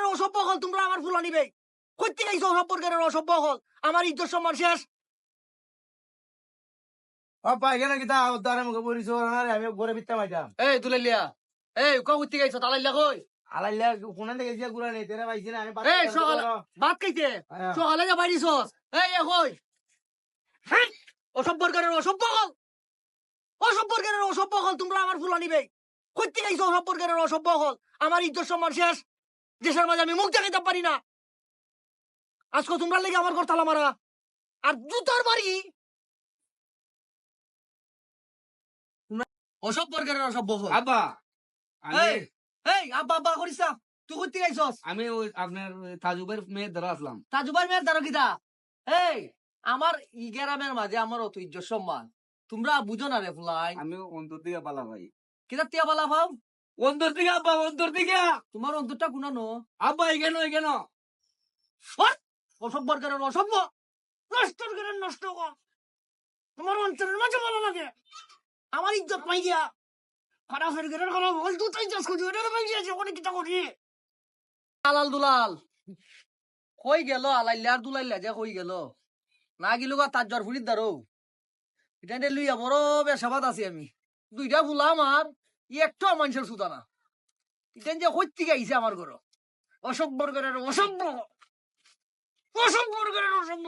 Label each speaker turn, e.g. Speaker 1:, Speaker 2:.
Speaker 1: অসভ্য হল তোমরা আমার ফুলা নিবে কইতে গাইছো সম্পর্কের অসভ্য হল আমার ইজ্জত সম্মান শেষ
Speaker 2: অপা এখানে কিতা উদ্ধারে মুখে পড়িছো আরে আমি ঘরে বিত্তা মাইতাম
Speaker 1: এই তুলাইলিয়া এই ক কইতে গাইছো তালাইলা কই
Speaker 2: আলাইলা কোন থেকে গেছিয়া গুড়া নেই তেরা পাইছি না আমি
Speaker 1: এই সকালে ভাত খাইতে সকালে যা বাইরিছস এই কই অসম্পর্কের অসভ্য হল তোমরা আমার ফুলা নিবে কইতে গাইছো সম্পর্কের অসভ্য হল আমার ইজ্জত সম্মান শেষ দেশের মাঝে আমি মুখ দেখাইতে পারি না আজকে তোমরা লেগে আমার ঘর তালা মারা আর জুতার বাড়ি অসম্পর্কের অসভ্য হল
Speaker 2: আব্বা
Speaker 1: এই এই আব্বা আব্বা করিস না তুই কইতে গাইছস
Speaker 2: আমি ওই আপনার তাজুবের মেয়ে ধরে আসলাম
Speaker 1: তাজুবার মেয়ের দ্বারা কিতা এই আমার ই গ্রামের মাঝে আমার অত ইজ্জত সম্মান তোমরা বুঝো না রে ফুলাই
Speaker 2: আমি অন্তর দিকে পালা ভাই
Speaker 1: কিতা তিয়া বালা ভাব
Speaker 2: অন্তর দিকে আব্বা অন্তর দিকে
Speaker 1: তোমার অন্তরটা গুনানো
Speaker 2: আব্বা এখানে
Speaker 1: সর অসভ্যের অসভ্য নষ্ট করে নষ্ট কর তোমার অন্তরের মাঝে ভালো লাগে আমার ইজ্জত পাই গিয়া খারাপ হয়ে গেলে খারাপ হল তুই তাই চাষ করছি ওটা পাই গিয়েছে ওখানে কিতা করি আলাল দুলাল কই গেল আলাইলা আর দুলাইলা যে কই গেল না গেল তার জ্বর ফুরির দারো এটা লইয়া বড় বেসাবাদ আছি আমি দুইটা বুলাম আর একটা মানুষের সুতা না এটা যে কই থেকে আইছে আমার ঘর অসভ্যের অসভ্য অসভ্যের অসভ্য